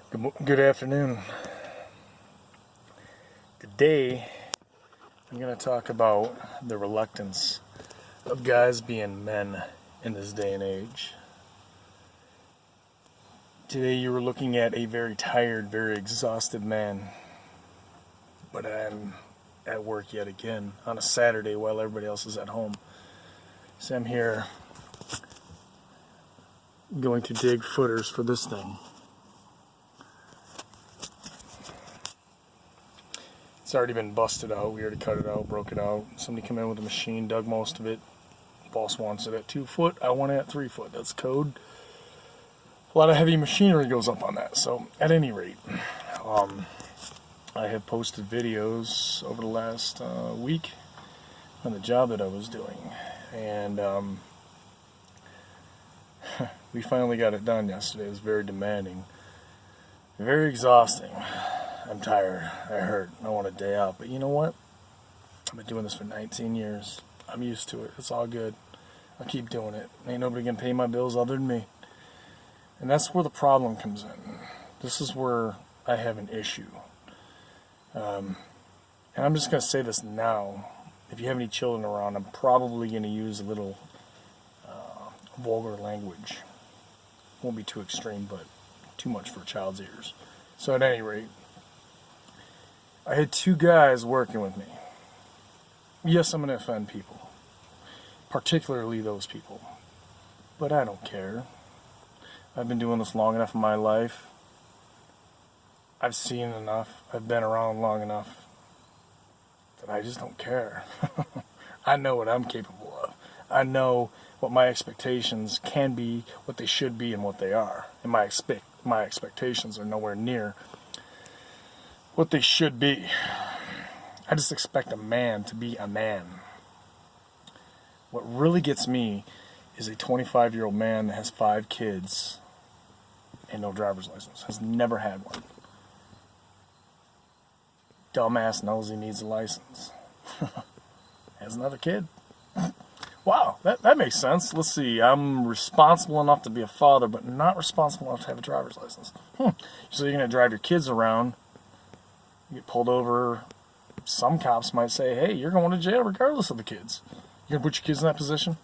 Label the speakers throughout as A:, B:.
A: Good afternoon. Today, I'm going to talk about the reluctance of guys being men in this day and age. Today, you were looking at a very tired, very exhausted man, but I'm at work yet again on a Saturday while everybody else is at home. So I'm here going to dig footers for this thing. It's already been busted out. We already cut it out, broke it out. Somebody came in with a machine, dug most of it. Boss wants it at 2 foot. I want it at 3 foot. That's code. A lot of heavy machinery goes up on that. So, at any rate, I have posted videos over the last week on the job that I was doing. And we finally got it done yesterday. It was very demanding. Very exhausting. I'm tired, I hurt, I want a day out, but you know what? I've been doing this for 19 years. I'm used to it. It's all good. I'll keep doing it. Ain't nobody gonna pay my bills other than me. And that's where the problem comes in. This is where I have an issue. And I'm just gonna say this now. If you have any children around, I'm probably gonna use a little vulgar language. Won't be too extreme, but too much for a child's ears. So at any rate, I had two guys working with me. Yes, I'm going to offend people, particularly those people, but I don't care. I've been doing this long enough in my life. I've seen enough. I've been around long enough that I just don't care. I know what I'm capable of. I know what my expectations can be, what they should be, and what they are. And my expectations are nowhere near what they should be. I just expect a man to be a man. What really gets me is a 25-year-old man that has 5 kids and no driver's license. Has never had one. Dumbass knows he needs a license. Has another kid. Wow, that makes sense. Let's see. I'm responsible enough to be a father, but not responsible enough to have a driver's license. So you're going to drive your kids around. You get pulled over. Some cops might say, hey, you're going to jail regardless of the kids. You're going to put your kids in that position?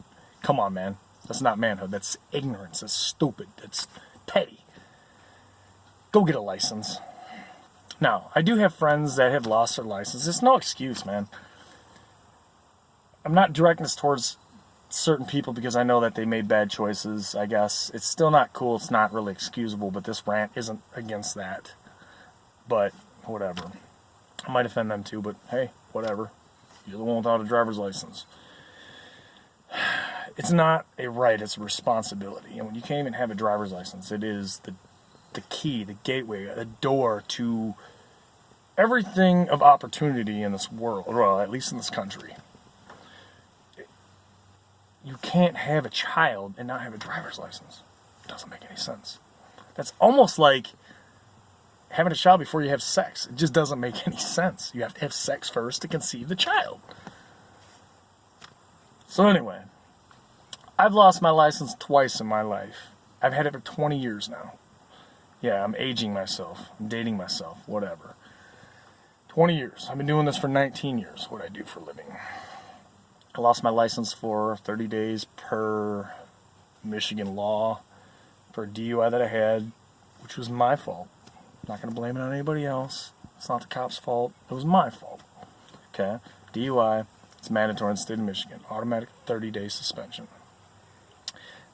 A: Come on, man. That's not manhood. That's ignorance. That's stupid. That's petty. Go get a license. Now, I do have friends that have lost their license. It's no excuse, man. I'm not directing this towards certain people because I know that they made bad choices, I guess. It's still not cool. It's not really excusable, but this rant isn't against that. But whatever. I might offend them too, but hey, whatever. You're the one without a driver's license. It's not a right, it's a responsibility. And when you can't even have a driver's license, it is the key, the gateway, the door to everything of opportunity in this world, well, at least in this country. You can't have a child and not have a driver's license. It doesn't make any sense. That's almost like having a child before you have sex. It just doesn't make any sense. You have to have sex first to conceive the child. So anyway, I've lost my license twice in my life. I've had it for 20 years now. Yeah, I'm aging myself. I'm dating myself. Whatever. 20 years. I've been doing this for 19 years, what I do for a living. I lost my license for 30 days per Michigan law for a DUI that I had, which was my fault. I'm not going to blame it on anybody else. It's not the cop's fault. It was my fault. Okay? DUI, it's mandatory in the state of Michigan. Automatic 30-day suspension.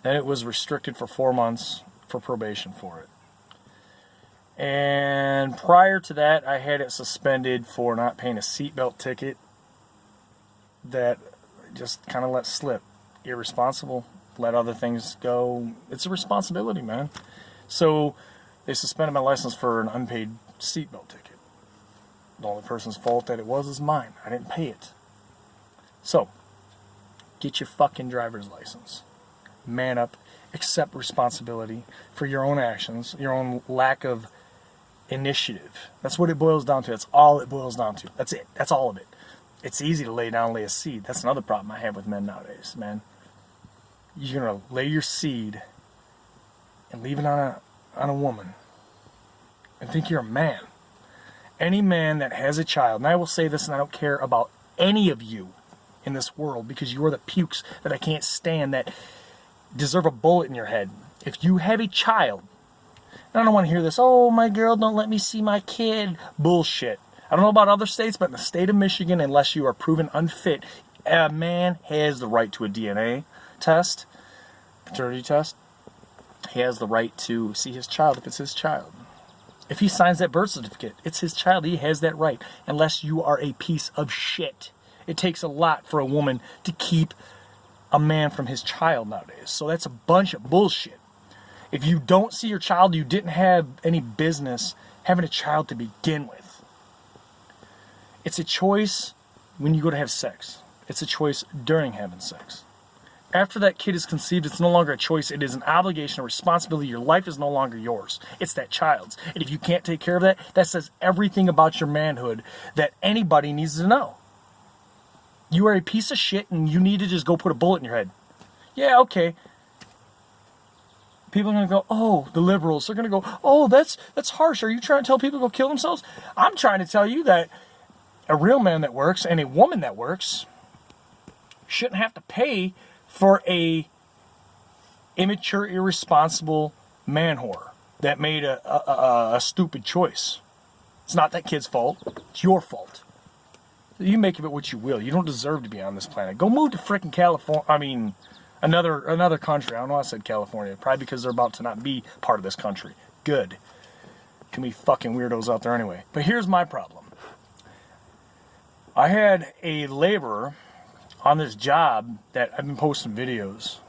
A: Then it was restricted for 4 months for probation for it. And prior to that, I had it suspended for not paying a seatbelt ticket that just kind of let slip. Irresponsible. Let other things go. It's a responsibility, man. So they suspended my license for an unpaid seatbelt ticket. The only person's fault that it was is mine. I didn't pay it. So, get your fucking driver's license. Man up. Accept responsibility for your own actions, your own lack of initiative. That's what it boils down to. That's all it boils down to. That's it. That's all of it. It's easy to lay a seed. That's another problem I have with men nowadays, man. You're going to lay your seed and leave it on a woman. and think you're a man. Any man that has a child, and I will say this, and I don't care about any of you in this world, because you are the pukes that I can't stand, that deserve a bullet in your head. If you have a child, and I don't want to hear this, oh, my girl, don't let me see my kid. Bullshit. I don't know about other states, but in the state of Michigan, unless you are proven unfit, a man has the right to a DNA test, paternity test. He has the right to see his child if it's his child. If he signs that birth certificate, it's his child. He has that right, unless you are a piece of shit. It takes a lot for a woman to keep a man from his child nowadays. So that's a bunch of bullshit. If you don't see your child, you didn't have any business having a child to begin with. It's a choice when you go to have sex. It's a choice during having sex. After that kid is conceived, it's no longer a choice. It is an obligation, a responsibility. Your life is no longer yours. It's that child's. And if you can't take care of that, that says everything about your manhood that anybody needs to know. You are a piece of shit, and you need to just go put a bullet in your head. Yeah, okay. People are going to go, oh, the liberals. They're going to go, oh, that's harsh. Are you trying to tell people to go kill themselves? I'm trying to tell you that a real man that works and a woman that works shouldn't have to pay for a immature, irresponsible man whore that made a stupid choice. It's not that kid's fault. It's your fault. You make of it what you will. You don't deserve to be on this planet. Go move to frickin' California. I mean, another country. I don't know why I said California. Probably because they're about to not be part of this country. Good. Too many fucking weirdos out there anyway. But here's my problem. I had a laborer on this job that I've been posting videos.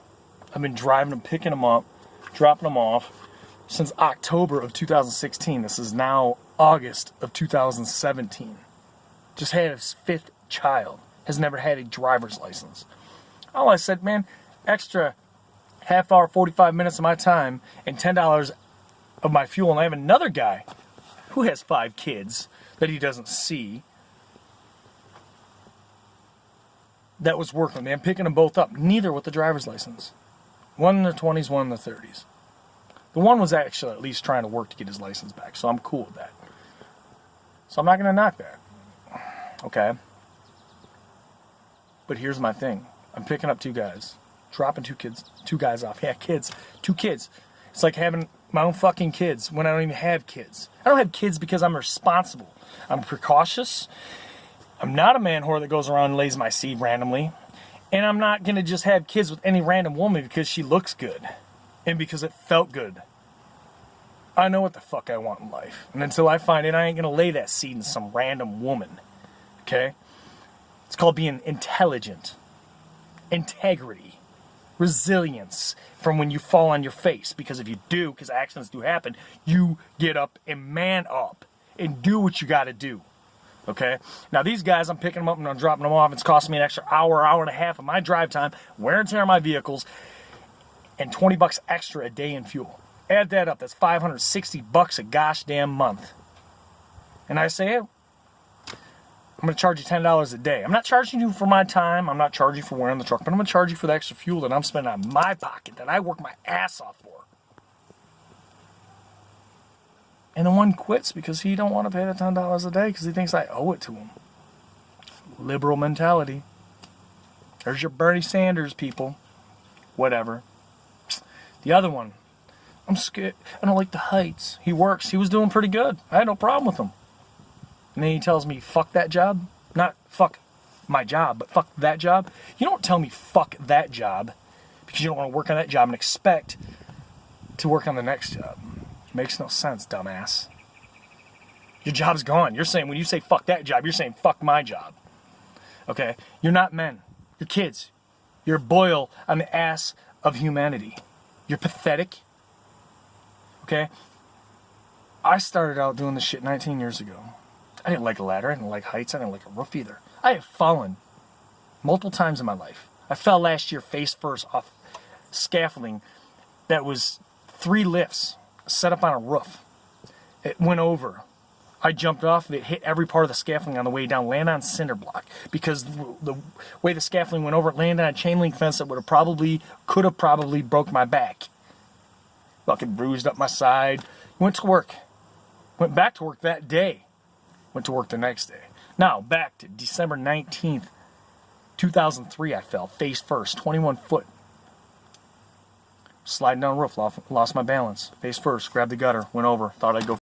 A: I've been driving them, picking them up, dropping them off since October of 2016. This is now August of 2017. Just had his 5th child. Has never had a driver's license. All I said, man, extra half hour, 45 minutes of my time and $10 of my fuel. And I have another guy who has 5 kids that he doesn't see that was working with me. I'm picking them both up. Neither with the driver's license. One in their 20s, one in their 30s. The one was actually at least trying to work to get his license back, so I'm cool with that. So I'm not going to knock that. Okay? But here's my thing. I'm picking up 2 guys. Dropping 2 guys off. Yeah, kids. 2 kids. It's like having my own fucking kids when I don't even have kids. I don't have kids because I'm responsible. I'm precautious. I'm not a man whore that goes around and lays my seed randomly. And I'm not going to just have kids with any random woman because she looks good. And because it felt good. I know what the fuck I want in life. And until I find it, I ain't going to lay that seed in some random woman. Okay? It's called being intelligent. Integrity. Resilience from when you fall on your face. Because if you do, because accidents do happen, you get up and man up. And do what you got to do. Okay? Now these guys, I'm picking them up and I'm dropping them off. It's costing me an extra hour and a half of my drive time, wear and tear on my vehicles, and $20 extra a day in fuel. Add that up. That's $560 a gosh damn month. And I say, hey, I'm going to charge you $10 a day. I'm not charging you for my time. I'm not charging you for wearing the truck, but I'm going to charge you for the extra fuel that I'm spending on my pocket that I work my ass off for. And the one quits because he don't want to pay the $10 a day because he thinks I owe it to him. Liberal mentality. There's your Bernie Sanders, people. Whatever. The other one, I'm scared. I don't like the heights. He works. He was doing pretty good. I had no problem with him. And then he tells me, fuck that job. Not fuck my job, but fuck that job. You don't tell me fuck that job because you don't want to work on that job and expect to work on the next job. Makes no sense, dumbass. Your job's gone. You're saying, when you say fuck that job, you're saying fuck my job. Okay? You're not men. You're kids. You're a boil on the ass of humanity. You're pathetic. Okay? I started out doing this shit 19 years ago. I didn't like a ladder. I didn't like heights. I didn't like a roof either. I have fallen multiple times in my life. I fell last year face first off scaffolding that was 3 lifts set up on a roof. It went over. I jumped off. It hit every part of the scaffolding on the way down. Landed on cinder block because the way the scaffolding went over, it landed on a chain link fence that could have probably broke my back. Fucking bruised up my side. Went to work. Went back to work that day. Went to work the next day. Now, back to December 19th, 2003, I fell face first, 21 foot. Sliding down a roof, lost my balance. Face first, grabbed the gutter, went over, thought I'd go